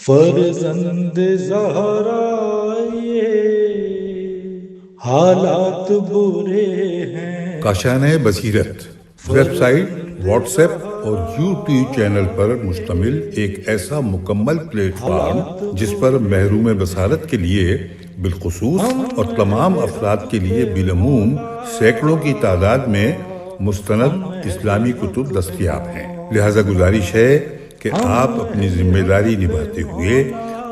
فرزند زہرا یہ حالات برے ہیں. کاشانۂ بصیرت ویب سائٹ، واٹس ایپ اور یوٹیوب چینل پر مشتمل ایک ایسا مکمل پلیٹ فارم جس پر محروم بصارت کے لیے بالخصوص اور تمام افراد کے لیے بالعموم سینکڑوں کی تعداد میں مستند اسلامی کتب دستیاب ہیں. لہذا گزارش ہے کہ آپ اپنی ذمہ داری نبھاتے ہوئے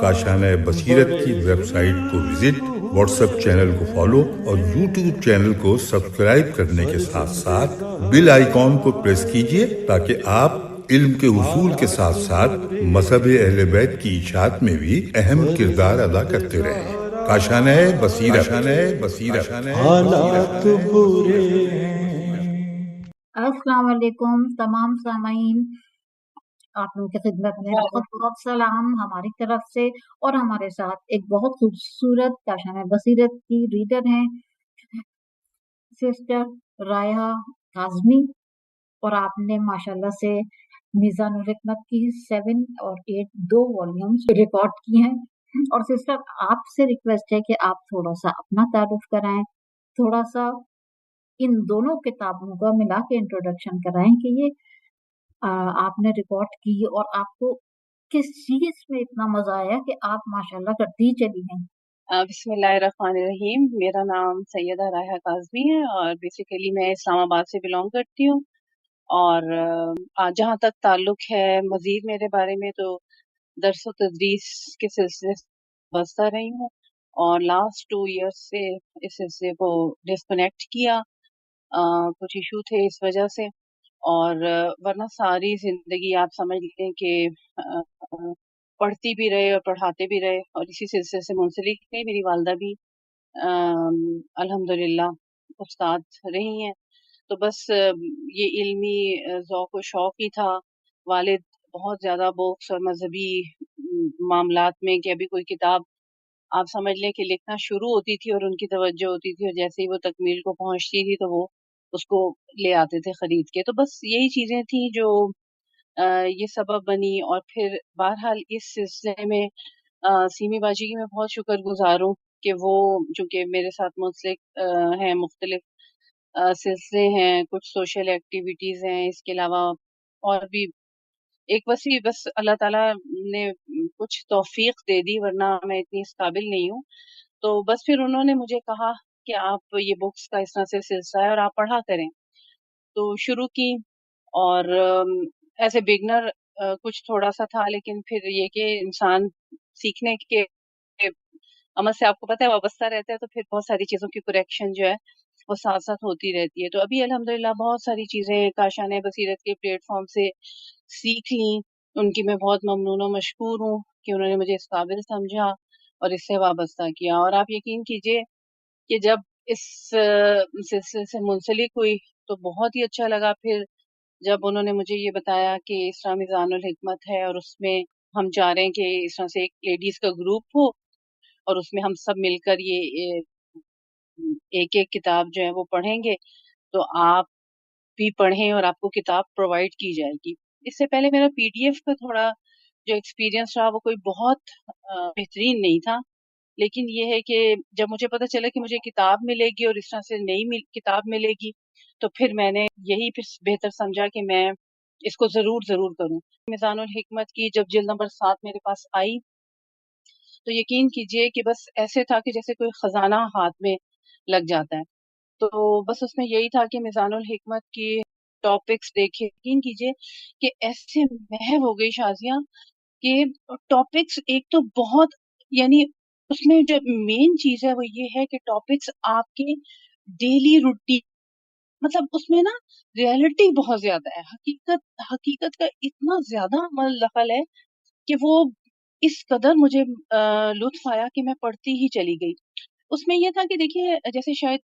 کاشانۂ بصیرت کی ویب سائٹ کو وزٹ، واٹس ایپ چینل کو فالو اور یوٹیوب چینل کو سبسکرائب کرنے کے ساتھ ساتھ بیل آئیکن کو پریس کیجئے تاکہ آپ علم کے حصول کے ساتھ ساتھ مذہب اہل بیت کی اشاعت میں بھی اہم کردار ادا کرتے رہیں. کاشانۂ بصیرت. حالات برے ہیں. السلام علیکم تمام سامعین، آپ لوگوں کی خدمت میں بہت بہت سلام ہماری طرف سے، اور ہمارے ساتھ ایک بہت خوبصورت کاشانۂ بصیرت کی ریڈر ہیں سسٹر رائحہ کاظمی، اور آپ نے ماشاءاللہ سے میزان الحکمت کی 7 اور 8 دو والیومز ریکارڈ کی ہیں. اور سسٹر آپ سے ریکویسٹ ہے کہ آپ تھوڑا سا اپنا تعارف کرائیں، تھوڑا سا ان دونوں کتابوں کا ملا کے انٹروڈکشن کرائیں کہ یہ آپ نے ریکارڈ کی اور آپ کو کس چیز میں اتنا مزہ آیا کہ آپ ماشاءاللہ کرتی ہی چلی گئیں. بسم اللہ الرحمن الرحیم. میرا نام سیدہ رائحہ کاظمی ہے اور بیسیکلی میں اسلام آباد سے بلونگ کرتی ہوں. اور جہاں تک تعلق ہے مزید میرے بارے میں، تو درس و تدریس کے سلسلے سے وابستہ رہی ہوں، اور لاسٹ 2 ایئرس سے اس سلسلے کو ڈسکنیکٹ کیا. کچھ ایشو تھے اس وجہ سے، اور ورنہ ساری زندگی آپ سمجھ لیں کہ پڑھتی بھی رہے اور پڑھاتے بھی رہے، اور اسی سلسلے سے منسلک رہی. میری والدہ بھی الحمدللہ استاد رہی ہیں. تو بس یہ علمی ذوق و شوق ہی تھا. والد بہت زیادہ بکس اور مذہبی معاملات میں کہ ابھی کوئی کتاب آپ سمجھ لیں کہ لکھنا شروع ہوتی تھی اور ان کی توجہ ہوتی تھی، اور جیسے ہی وہ تکمیل کو پہنچتی تھی تو وہ اس کو لے آتے تھے خرید کے. تو بس یہی چیزیں تھیں جو یہ سبب بنی. اور پھر بہرحال اس سلسلے میں سیمی باجی کی میں بہت شکر گزار ہوں کہ وہ چونکہ میرے ساتھ منسلک ہیں، مختلف سلسلے ہیں، کچھ سوشل ایکٹیویٹیز ہیں، اس کے علاوہ اور بھی ایک وسیع، بس اللہ تعالیٰ نے کچھ توفیق دے دی، ورنہ میں اتنی اس قابل نہیں ہوں. تو بس پھر انہوں نے مجھے کہا کہ آپ یہ بکس کا اس طرح سے سلسلہ ہے اور آپ پڑھا کریں. تو شروع کی، اور ایز اے بگنر کچھ تھوڑا سا تھا، لیکن پھر یہ کہ انسان سیکھنے کے عمل سے آپ کو پتہ ہے وابستہ رہتا ہے، تو پھر بہت ساری چیزوں کی کریکشن جو ہے وہ ساتھ ساتھ ہوتی رہتی ہے. تو ابھی الحمدللہ بہت ساری چیزیں کاشانۂ بصیرت کے پلیٹ فارم سے سیکھ لیں. ان کی میں بہت ممنون و مشکور ہوں کہ انہوں نے مجھے اس قابل سمجھا اور اس سے وابستہ کیا. اور آپ یقین کیجئے کہ جب اس سلسلے سے منسلک ہوئی تو بہت ہی اچھا لگا. پھر جب انہوں نے مجھے یہ بتایا کہ اس طرح میزان الحکمت ہے اور اس میں ہم چاہ رہے ہیں کہ اس طرح سے ایک لیڈیز کا گروپ ہو اور اس میں ہم سب مل کر یہ ایک ایک کتاب جو ہے وہ پڑھیں گے، تو آپ بھی پڑھیں اور آپ کو کتاب پرووائڈ کی جائے گی. اس سے پہلے میرا پی ڈی ایف کا تھوڑا جو ایکسپیرینس رہا وہ کوئی بہت بہترین نہیں تھا، لیکن یہ ہے کہ جب مجھے پتہ چلا کہ مجھے کتاب ملے گی اور اس طرح سے نئی کتاب ملے گی، تو پھر میں نے یہی پھر بہتر سمجھا کہ میں اس کو ضرور کروں. میزان الحکمت کی جب جلد نمبر 7 میرے پاس آئی تو یقین کیجئے کہ بس ایسے تھا کہ جیسے کوئی خزانہ ہاتھ میں لگ جاتا ہے. تو بس اس میں یہی تھا کہ میزان الحکمت کی ٹاپکس دیکھے، یقین کیجئے کہ ایسے محو ہو گئی شازیہ کہ ٹاپکس ایک تو بہت، یعنی اس میں جو مین چیز ہے وہ یہ ہے کہ ٹاپکس آپ کے ڈیلی روٹین، مطلب اس میں نا ریئلٹی بہت زیادہ ہے، حقیقت کا اتنا زیادہ عمل دخل ہے کہ وہ اس قدر مجھے لطف آیا کہ میں پڑھتی ہی چلی گئی. اس میں یہ تھا کہ دیکھیے جیسے شاید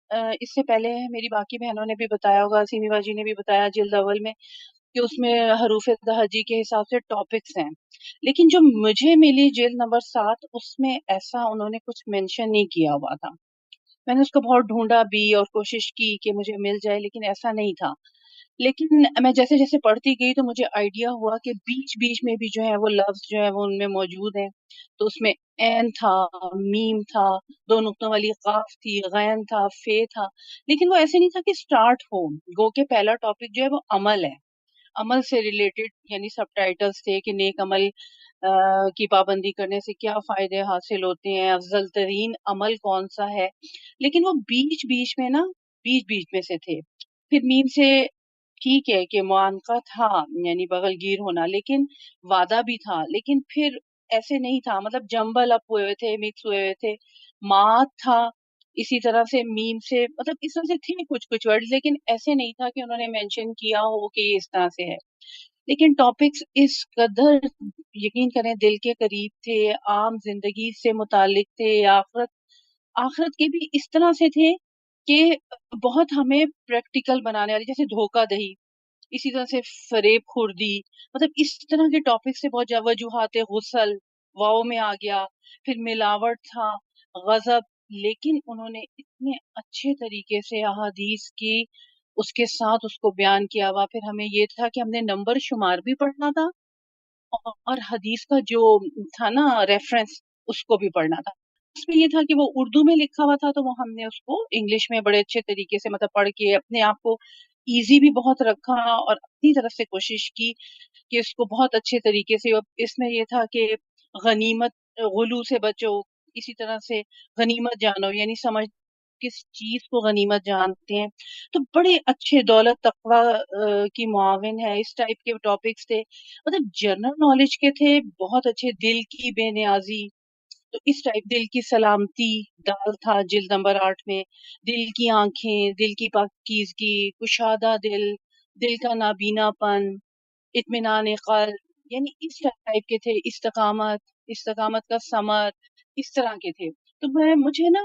اس سے پہلے میری باقی بہنوں نے بھی بتایا ہوگا، سیمی باجی نے بھی بتایا جلد اول میں، کہ اس میں حروف تہجی کے حساب سے ٹاپکس ہیں، لیکن جو مجھے ملی جلد نمبر 7 اس میں ایسا انہوں نے کچھ مینشن نہیں کیا ہوا تھا. میں نے اس کو بہت ڈھونڈا بھی اور کوشش کی کہ مجھے مل جائے، لیکن ایسا نہیں تھا. لیکن میں جیسے جیسے پڑھتی گئی تو مجھے آئیڈیا ہوا کہ بیچ بیچ میں بھی جو ہے وہ لفظ جو ہے وہ ان میں موجود ہیں. تو اس میں عین تھا، میم تھا، دو نقطوں والی قاف تھی، غین تھا، فے تھا. لیکن وہ ایسے نہیں تھا کہ سٹارٹ ہو. گو کہ پہلا ٹاپک جو ہے وہ عمل ہے، عمل سے ریلیٹڈ، یعنی سب ٹائٹلز تھے کہ نیک عمل کی پابندی کرنے سے کیا فائدے حاصل ہوتے ہیں، افضل ترین عمل کون سا ہے. لیکن وہ بیچ بیچ میں نا، بیچ بیچ میں سے تھے. پھر میم سے ٹھیک ہے کہ معانقہ تھا، یعنی بغل گیر ہونا، لیکن وعدہ بھی تھا. لیکن پھر ایسے نہیں تھا، مطلب جمبل اپ ہوئے ہوئے تھے، مکس ہوئے ہوئے تھے. مات تھا اسی طرح سے میم سے، مطلب اس طرح سے تھے کچھ کچھ ورڈ، لیکن ایسے نہیں تھا کہ انہوں نے مینشن کیا ہو کہ یہ اس طرح سے ہے. لیکن ٹاپکس اس قدر یقین کریں دل کے قریب تھے، عام زندگی سے متعلق تھے، آخرت آخرت کے بھی اس طرح سے تھے کہ بہت ہمیں پریکٹیکل بنانے والی، جیسے دھوکہ دہی، اسی طرح سے فریب خوردی، مطلب اس طرح کے ٹاپک سے بہت وجوہات غسل واؤ میں آ گیا. پھر ملاوٹ تھا، غضب. لیکن انہوں نے اتنے اچھے طریقے سے احادیث کی اس کے ساتھ اس کو بیان کیا ہوا. پھر ہمیں یہ تھا کہ ہم نے نمبر شمار بھی پڑھنا تھا، اور حدیث کا جو تھا نا ریفرنس، اس کو بھی پڑھنا تھا. اس میں یہ تھا کہ وہ اردو میں لکھا ہوا تھا، تو وہ ہم نے اس کو انگلش میں بڑے اچھے طریقے سے مطلب پڑھ کے اپنے آپ کو ایزی بھی بہت رکھا، اور اپنی طرف سے کوشش کی کہ اس کو بہت اچھے طریقے سے. اس میں یہ تھا کہ غنیمت، غلو سے بچو، اسی طرح سے غنیمت جانو، یعنی سمجھ کس چیز کو غنیمت جانتے ہیں. تو بڑے اچھے دولت تقوی کی معاون ہے، اس ٹائپ کے ٹاپکس تھے. مطلب جنرل نالج کے تھے، بہت اچھے. دل کی بے نیازی، تو اس ٹائپ. دل کی سلامتی دال تھا جلد نمبر 8 میں. دل کی آنکھیں، دل کی پاکیزگی، کشادہ دل، دل کا نابینا پن، اطمینان قلب، یعنی اس ٹائپ کے تھے. استقامت، استقامت کا ثمر، اس طرح کے تھے. تو مجھے نا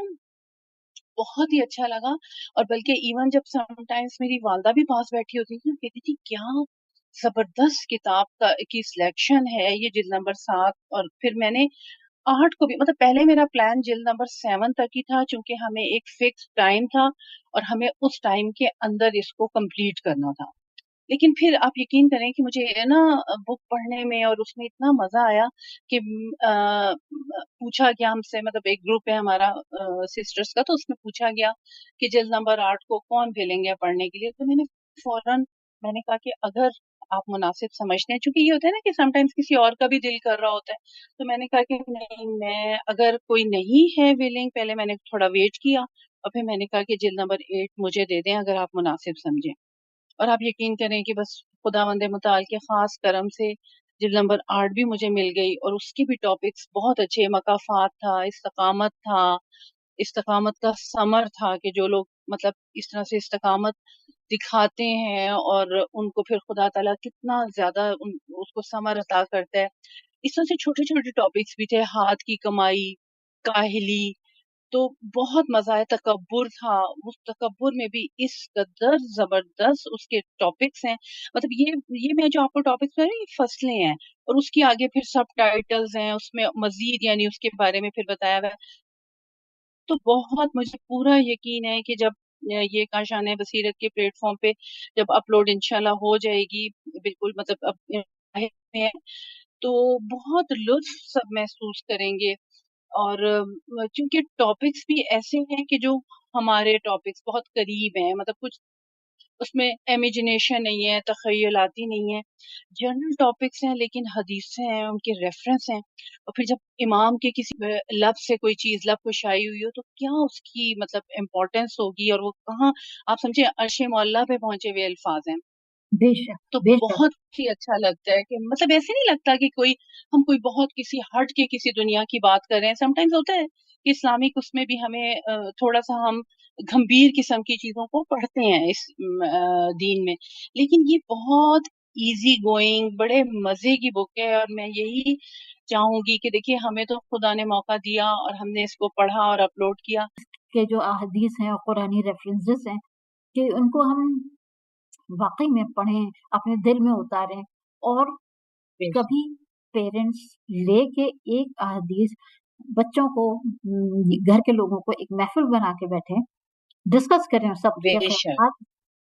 بہت ہی اچھا لگا. اور بلکہ ایون جب سم ٹائمز میری والدہ بھی پاس بیٹھی ہوتی تھی، کہتی تھی کیا زبردست کتاب کی سلیکشن ہے یہ، جلد نمبر 7. اور پھر میں نے 8 کو بھی، مطلب پہلے میرا پلان جلد نمبر 7 تک ہی تھا، چونکہ ہمیں ایک فکس ٹائم تھا اور ہمیں اس ٹائم کے اندر اس کو کمپلیٹ کرنا تھا. لیکن پھر آپ یقین کریں کہ مجھے نا بک پڑھنے میں اور اس میں اتنا مزہ آیا کہ پوچھا گیا ہم سے، مطلب ایک گروپ ہے ہمارا سسٹرز کا، تو اس میں پوچھا گیا کہ جلد نمبر 8 کو کون بھیجیں گے پڑھنے کے لیے. تو میں نے فوراً میں نے کہا کہ اگر آپ مناسب سمجھتے ہیں، چونکہ یہ ہوتا ہے نا کہ سم ٹائمز کسی اور کا بھی دل کر رہا ہوتا ہے. تو میں نے کہا کہ نہیں، میں اگر کوئی نہیں ہے ویلنگ، پہلے میں نے تھوڑا ویٹ کیا، اور پھر میں نے کہا کہ جلد نمبر 8 مجھے دے دیں اگر آپ مناسب سمجھیں. اور آپ یقین کریں کہ بس خداوند متعال کے خاص کرم سے جلد نمبر 8 بھی مجھے مل گئی، اور اس کے بھی ٹاپکس بہت اچھے. مقافات تھا، استقامت تھا، استقامت کا ثمر تھا کہ جو لوگ مطلب اس طرح سے استقامت دکھاتے ہیں اور ان کو پھر خدا تعالیٰ کتنا زیادہ اس کو ثمر عطا کرتا ہے. اس طرح سے چھوٹے چھوٹے ٹاپکس بھی تھے. ہاتھ کی کمائی، کاہلی، تو بہت مزہ آیا. تکبر تھا، اس تکبر میں بھی اس قدر زبردست اس کے ٹاپکس ہیں. مطلب یہ میں جو آپ کو ٹاپکس بتا رہی ہوں، یہ فصلیں ہیں، اور اس کی آگے پھر سب ٹائٹلز ہیں اس میں مزید، یعنی اس کے بارے میں پھر بتایا ہوا ہے. تو بہت مجھے پورا یقین ہے کہ جب یہ کاشان بصیرت کے پلیٹ فارم پہ جب اپلوڈ انشاءاللہ ہو جائے گی، بالکل مطلب اب میں ہے، تو بہت لطف سب محسوس کریں گے. اور چونکہ ٹاپکس بھی ایسے ہیں کہ جو ہمارے ٹاپکس بہت قریب ہیں، مطلب کچھ اس میں امیجنیشن نہیں ہے، تخیلاتی نہیں ہے، جنرل ٹاپکس ہیں، لیکن حدیثیں ہیں، ان کے ریفرنس ہیں. اور پھر جب امام کے کسی لفظ سے کوئی چیز لفظ کو شائع ہوئی ہو تو کیا اس کی مطلب امپورٹنس ہوگی، اور وہ کہاں آپ سمجھے عرش معلیٰ پہ پہنچے ہوئے الفاظ ہیں. بے شک تو بے شک. بہت ہی اچھا لگتا ہے کہ مطلب ایسے نہیں لگتا کہ ہم کوئی بہت کسی ہٹ کے کسی دنیا کی بات کر رہے ہیں. سم ٹائمز ہوتا ہے کہ اسلامک اس میں بھی ہمیں تھوڑا سا ہم گھمبیر قسم کی چیزوں کو پڑھتے ہیں اس دین میں، لیکن یہ بہت ایزی گوئنگ بڑے مزے کی بک ہے. اور میں یہی چاہوں گی کہ دیکھیے ہمیں تو خدا نے موقع دیا اور ہم نے اس کو پڑھا اور اپلوڈ کیا. کہ جو احادیث ہیں اور قرآنی ریفرنسز ہیں کہ ان کو ہم واقعی میں پڑھیں، اپنے دل میں اتاریں، اور کبھی پیرنٹس لے کے ایک احادیث بچوں کو، گھر کے لوگوں کو ایک محفل بنا کے بیٹھیں، ڈسکس کریں سب کے بے شک خیالات،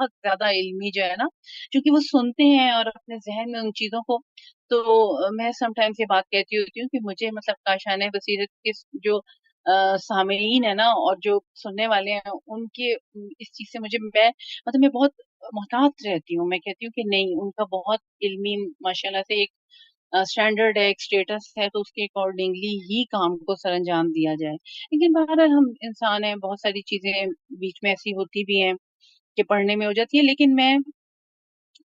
بہت زیادہ علمی جو ہے نا، چونکہ وہ سنتے ہیں اور اپنے ذہن میں ان چیزوں کو، تو میں سم ٹائمز یہ بات کہتی ہوتی ہوں کہ مجھے مطلب کاشانہ بصیرت کے جو سامعین ہے نا اور جو سننے والے ہیں ان کے اس چیز سے میں بہت محتاط رہتی ہوں. میں کہتی ہوں کہ نہیں، ان کا بہت علمی ماشاءاللہ سے ایک اسٹینڈرڈ ہے، ایک اسٹیٹس ہے، تو اس کے اکارڈنگلی ہی کام کو سر انجام دیا جائے. لیکن بہرحال ہم انسان ہیں، بہت ساری چیزیں بیچ میں ایسی ہوتی بھی ہیں کہ پڑھنے میں ہو جاتی ہے، لیکن میں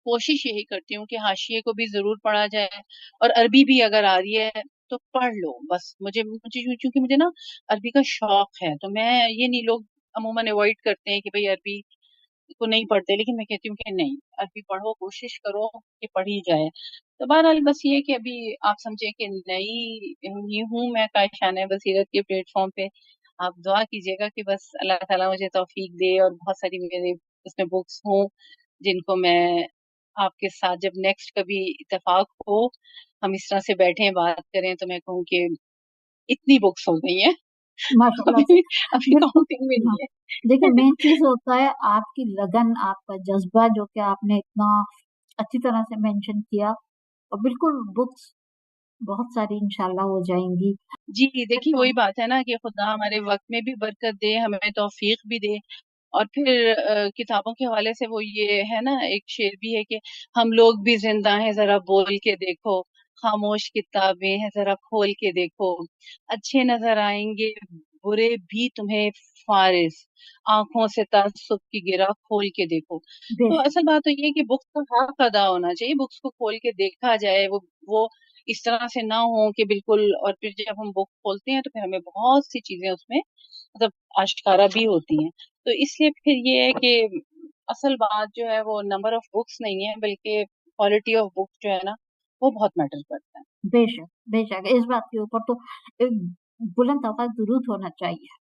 کوشش یہی کرتی ہوں کہ حاشیے کو بھی ضرور پڑھا جائے، اور عربی بھی اگر آ رہی ہے تو پڑھ لو. بس مجھے چونکہ مجھے نا عربی کا شوق ہے، تو میں یہ نہیں، لوگ عموماً اوائڈ کرتے ہیں کہ بھئی عربی کو نہیں پڑھتے، لیکن میں کہتی ہوں کہ نہیں، عربی پڑھو، کوشش کرو کہ پڑھی جائے. تو بہرحال بس یہ کہ ابھی آپ سمجھیں کہ نئی ہی ہوں میں کاشانہ بصیرت کے پلیٹ فارم پہ. آپ دعا کیجیے گا کہ بس اللہ تعالیٰ مجھے توفیق دے اور بہت ساری میرے اس میں بکس ہوں جن کو میں آپ کے ساتھ جب نیکسٹ کبھی اتفاق ہو، ہم اس طرح سے بیٹھیں بات کریں، تو میں کہوں کہ اتنی بکس ہو گئی ہیں. ماشاء اللہ سے ابھی بالکل. کاؤنٹنگ میں ہاں، نہیں دیکھیں ہے. مین چیز ہوتا ہے آپ کی لگن، آپ کا جذبہ جو کہ آپ نے اتنا اچھی طرح سے مینشن کیا، اور بالکل بکس بہت ساری انشاءاللہ ہو جائیں گی. جی دیکھیے، وہی بات ہے نا کہ خدا ہمارے وقت میں بھی برکت دے، ہمیں توفیق بھی دے. اور پھر کتابوں کے حوالے سے وہ یہ ہے نا، ایک شعر بھی ہے کہ ہم لوگ بھی زندہ ہیں، ذرا بول کے دیکھو، خاموش کتابیں ہیں، ذرا کھول کے دیکھو، اچھے نظر آئیں گے برے بھی تمہیں فارس، آنکھوں سے تعصب کی گرہ کھول کے دیکھو. بے تو شک اصل بات تو یہ ہے کہ بکس کا حق ادا ہونا چاہیے، بکس کو کھول کے دیکھا جائے، وہ اس طرح سے نہ ہو کہ بالکل. اور پھر جب ہم بک کھولتے ہیں تو پھر ہمیں بہت سی چیزیں اس میں مطلب آشکارا بھی ہوتی ہیں. تو اس لیے پھر یہ ہے کہ اصل بات جو ہے وہ نمبر آف بکس نہیں ہے، بلکہ کوالٹی آف بک جو ہے نا وہ بہت میٹر کرتا ہے. بے شک بے شک اس بات کے اوپر تو ایک بلند آواز درود ہونا چاہیے.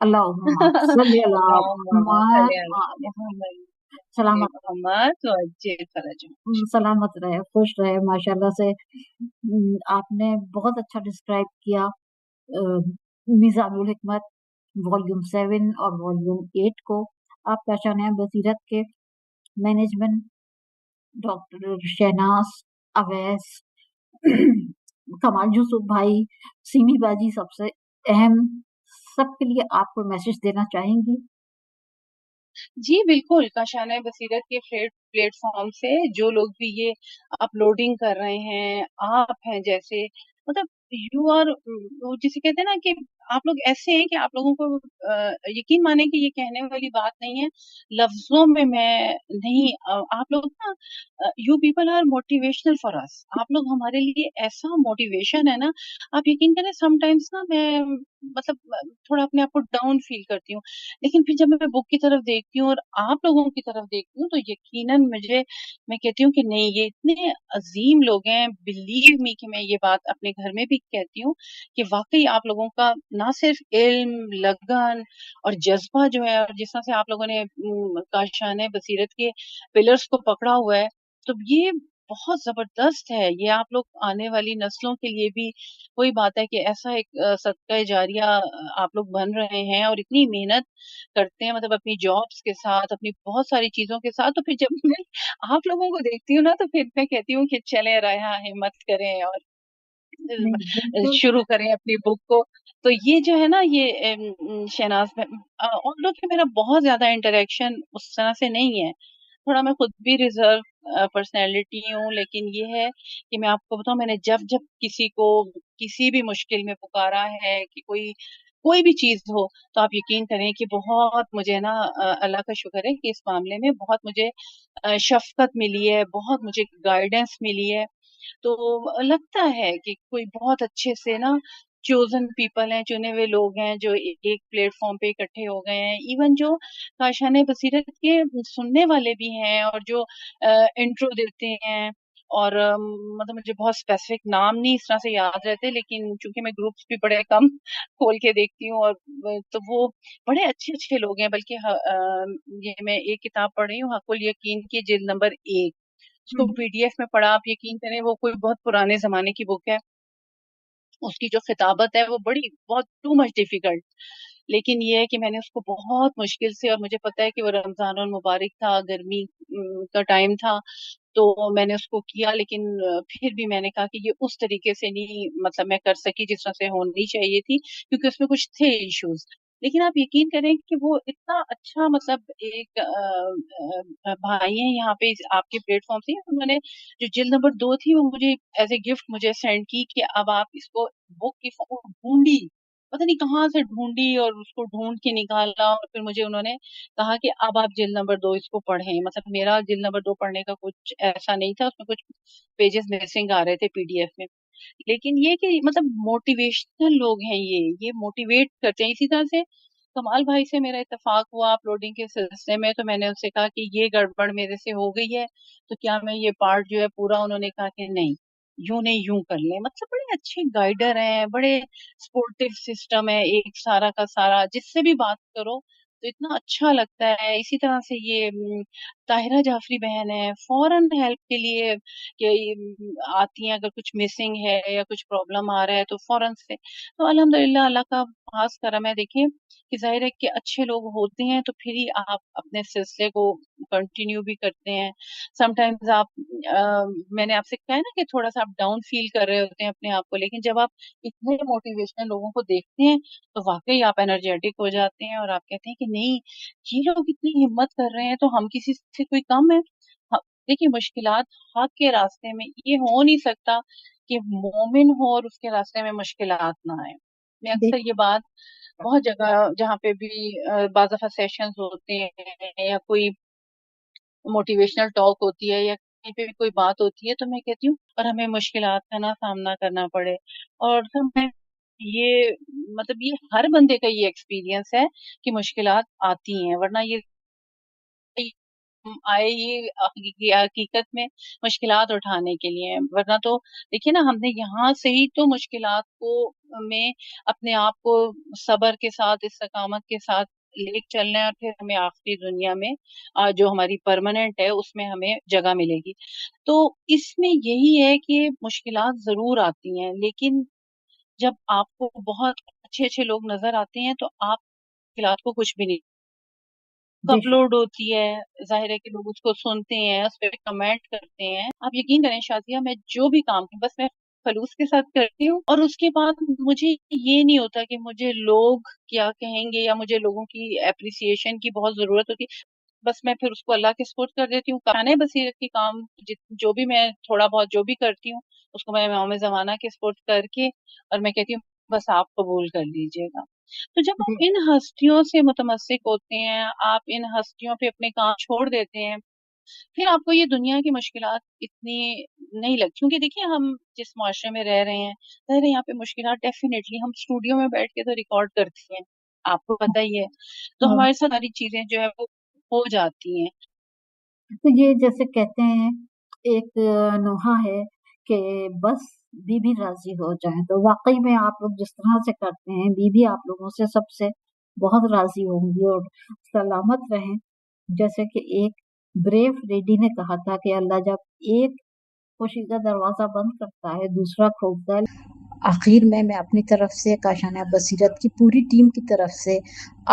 اللہم صلی اللہ اللہم صلی علی محمد محمد سلامت محمد وعجل فرجہ. سلامت رہے، خوش رہے. ماشاءاللہ سے آپ نے بہت اچھا ڈسکرائب کیا میزان الحکمت والیوم 7 اور والیوم 8 کو. آپ کاشانہ بصیرت کے مینجمنٹ ڈاکٹر شہناز اویس کمال یوسف بھائی، سیمی باجی سب سے اہم، سب کے لیے آپ کو میسج دینا چاہیں گی؟ جی بالکل، کاشانہ بصیرت کے پلیٹ فارم سے جو لوگ بھی یہ اپلوڈنگ کر رہے ہیں، آپ ہیں جیسے، مطلب یو آر، جسے کہتے ہیں نا کہ آپ لوگ ایسے ہیں کہ آپ لوگوں کو یقین مانیں کہ یہ کہنے والی بات نہیں ہے، لفظوں میں نہیں. آپ لوگ نا، you people are motivational for us. آپ لوگ ہمارے لیے ایسا موٹیویشن ہے نا. آپ یقین کریں سم ٹائمز نا میں مطلب تھوڑا اپنے آپ کو ڈاؤن فیل کرتی ہوں، لیکن پھر جب میں بک کی طرف دیکھتی ہوں اور آپ لوگوں کی طرف دیکھتی ہوں تو یقیناً میں کہتی ہوں کہ نہیں، یہ اتنے عظیم لوگ ہیں. بلیو می کہ میں یہ بات اپنے گھر میں بھی کہتی ہوں کہ واقعی آپ لوگوں کا نہ صرف علم، لگن اور جذبہ جو ہے، اور جس طرح سے آپ لوگوں نے کاشانہ بصیرت کے پلرز کو پکڑا ہوا ہے، تو یہ بہت زبردست ہے. یہ آپ لوگ آنے والی نسلوں کے لیے بھی وہی بات ہے کہ ایسا ایک صدقہ جاریہ آپ لوگ بن رہے ہیں، اور اتنی محنت کرتے ہیں مطلب اپنی جابس کے ساتھ، اپنی بہت ساری چیزوں کے ساتھ. تو پھر جب میں آپ لوگوں کو دیکھتی ہوں نا تو پھر میں کہتی ہوں کہ چلیں رہا ہمت کریں اور نہیں بالکل. شروع کریں اپنی بک کو. تو یہ جو ہے نا، یہ شہناز میں اور لوگ کہ میرا بہت زیادہ انٹریکشن اس طرح سے نہیں ہے. تھوڑا میں خود بھی ریزرو پرسنالٹی ہوں، لیکن یہ ہے کہ میں آپ کو بتاؤں، میں نے جب کسی کو کسی بھی مشکل میں پکارا ہے کہ کوئی بھی چیز ہو، تو آپ یقین کریں کہ بہت مجھے نا اللہ کا شکر ہے کہ اس معاملے میں بہت مجھے شفقت ملی ہے، بہت مجھے گائیڈنس ملی ہے. تو لگتا ہے کہ کوئی بہت اچھے سے نا چوزن پیپل ہیں، چنے ہوئے لوگ ہیں جو ایک پلیٹ فارم پہ اکٹھے ہو گئے ہیں. ایون جو کاشانہ بصیرت کے سننے والے بھی ہیں اور جو انٹرو دیتے ہیں، اور مطلب مجھے بہت اسپیسیفک نام نہیں اس طرح سے یاد رہتے، لیکن چونکہ میں گروپس بھی بڑے کم کھول کے دیکھتی ہوں، اور تو وہ بڑے اچھے لوگ ہیں. بلکہ یہ میں ایک کتاب پڑھ رہی ہوں، حق الیقین کی جلد نمبر 1، اس کو پی ڈی ایف میں پڑھا. آپ یقین کریں وہ کوئی بہت پرانے زمانے کی بک ہے، اس کی جو خطابت ہے وہ بہت ٹو مچ ڈیفیکلٹ. لیکن یہ ہے کہ میں نے اس کو بہت مشکل سے، اور مجھے پتا ہے کہ وہ رمضان المبارک تھا، گرمی کا ٹائم تھا، تو میں نے اس کو کیا، لیکن پھر بھی میں نے کہا کہ یہ اس طریقے سے نہیں، مطلب میں کر سکی جس طرح سے ہونی چاہیے تھی، کیونکہ اس میں کچھ تھے ایشوز. لیکن آپ یقین کریں کہ وہ اتنا اچھا، مطلب ایک بھائی ہیں یہاں پہ آپ کے پلیٹ فارم سے، انہوں نے جو جلد نمبر 2 تھی وہ مجھے ایز اے گفٹ مجھے سینڈ کی کہ اب آپ اس کو بک کی ڈھونڈی، پتہ نہیں کہاں سے ڈھونڈی، اور اس کو ڈھونڈ کے نکالا، اور پھر مجھے انہوں نے کہا کہ اب آپ جلد نمبر 2 اس کو پڑھیں. مطلب میرا جلد نمبر 2 پڑھنے کا کچھ ایسا نہیں تھا، اس میں کچھ پیجز مسنگ آ رہے تھے PDF میں. لیکن یہ کہ مطلب موٹیویشنل لوگ ہیں، یہ موٹیویٹ کرتے ہیں. اسی طرح سے کمال بھائی سے میرا اتفاق ہوا اپلوڈنگ کے سلسلے میں، تو میں نے ان سے کہا کہ یہ گڑبڑ میرے سے ہو گئی ہے، تو کیا میں یہ پارٹ جو ہے پورا، انہوں نے کہا کہ نہیں، یوں نہیں یوں کر لیں. مطلب بڑے اچھے گائیڈر ہیں، بڑے سپورٹو سسٹم ہے، ایک سارا کا سارا جس سے بھی بات کرو تو اتنا اچھا لگتا ہے. اسی طرح سے یہ طاہرہ جعفری بہن ہے، فوراً ہیلپ کے لیے کہ آتی ہیں، اگر کچھ مسنگ ہے یا کچھ پرابلم آ رہا ہے تو فوراً سے. تو الحمدللہ اللہ کا خاص کرم ہے. دیکھیں کہ ظاہر ہے کہ اچھے لوگ ہوتے ہیں تو پھر ہی آپ اپنے سلسلے کو کنٹینیو بھی کرتے ہیں. سم ٹائمز آپ میں نے آپ سے کہا ہے نا کہ تھوڑا سا آپ ڈاؤن فیل کر رہے ہوتے ہیں اپنے آپ کو، لیکن جب آپ اتنے موٹیویشنل لوگوں کو دیکھتے ہیں تو واقعی آپ انرجیٹک ہو جاتے ہیں، اور آپ کہتے ہیں کہ نہیں، یہ لوگ اتنی ہمت کر رہے ہیں تو ہم کسی سے کوئی کم ہے. دیکھیے مشکلات حق کے راستے میں، یہ ہو نہیں سکتا کہ مومن ہو اور اس کے راستے میں مشکلات نہ آئے. میں اکثر یہ بات بہت جگہ جہاں پہ بھی بعض دفعہ سیشنز ہوتے ہیں یا کوئی موٹیویشنل ٹاک ہوتی ہے یا کہیں پہ بھی کوئی بات ہوتی ہے تو میں کہتی ہوں اور ہمیں مشکلات کا نہ سامنا کرنا پڑے. اور ہمیں یہ مطلب یہ ہر بندے کا یہ ایکسپیرینس ہے کہ مشکلات آتی ہیں، ورنہ یہ آئے ہی حقیقت میں مشکلات اٹھانے کے لیے. ورنہ تو دیکھیے نا، ہم نے یہاں سے ہی تو مشکلات کو میں اپنے آپ کو صبر کے ساتھ، استقامت کے ساتھ لے چلنا ہے، اور پھر ہمیں آخری دنیا میں جو ہماری پرماننٹ ہے اس میں ہمیں جگہ ملے گی. تو اس میں یہی ہے کہ مشکلات ضرور آتی ہیں، لیکن جب آپ کو بہت اچھے اچھے لوگ نظر آتے ہیں تو آپ مشکلات کو کچھ بھی نہیں اپلوڈ ہوتی ہے، ظاہر ہے کہ لوگ اس کو سنتے ہیں، اس پہ کمنٹ کرتے ہیں. آپ یقین کریں شازیہ، میں جو بھی کام بس میں خلوص کے ساتھ کرتی ہوں، اور اس کے بعد مجھے یہ نہیں ہوتا کہ مجھے لوگ کیا کہیں گے یا مجھے لوگوں کی اپریسیشن کی بہت ضرورت ہوتی. بس میں پھر اس کو اللہ کے سپرد کر دیتی ہوں. کانے بصیرت کی کام جو بھی میں تھوڑا بہت جو بھی کرتی ہوں اس کو میں امام زمانہ کے سپرد کر کے، اور میں کہتی ہوں بس آپ قبول کر لیجئے گا. تو جب آپ ان ہستیوں سے متمسک ہوتے ہیں، آپ ان ہستیوں پہ اپنے کام چھوڑ دیتے ہیں، پھر آپ کو یہ دنیا کی مشکلات اتنی نہیں لگتی. کیونکہ دیکھیے ہم جس معاشرے میں رہ رہے ہیں، ظاہر ہے یہاں پہ مشکلات ڈیفینیٹلی، ہم اسٹوڈیو میں بیٹھ کے تو ریکارڈ کرتے ہیں، آپ کو پتہ ہی ہے، تو ہمارے ساتھ ساری چیزیں جو ہے وہ ہو جاتی ہیں. تو یہ جیسے کہتے ہیں ایک نوحہ ہے کہ بس بی بی راضی ہو جائیں، تو واقعی میں آپ لوگ جس طرح سے کرتے ہیں، بی بی آپ لوگوں سے سب سے بہت راضی ہوں گی اور سلامت رہیں. جیسے کہ ایک بریو لیڈی نے کہا تھا کہ اللہ جب ایک پوشیدہ دروازہ بند کرتا ہے دوسرا کھولتا ہے. آخر میں اپنی طرف سے کاشانہ بصیرت کی پوری ٹیم کی طرف سے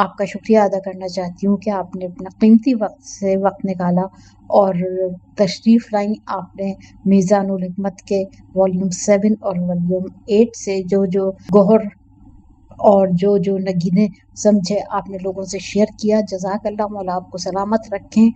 آپ کا شکریہ ادا کرنا چاہتی ہوں کہ آپ نے اپنا قیمتی وقت سے وقت نکالا اور تشریف لائیں. آپ نے میزان الحکمت کے والیوم 7 اور والیوم 8 سے جو گوہر اور جو نگینے سمجھے آپ نے لوگوں سے شیئر کیا. جزاک اللہ، مولا آپ کو سلامت رکھیں.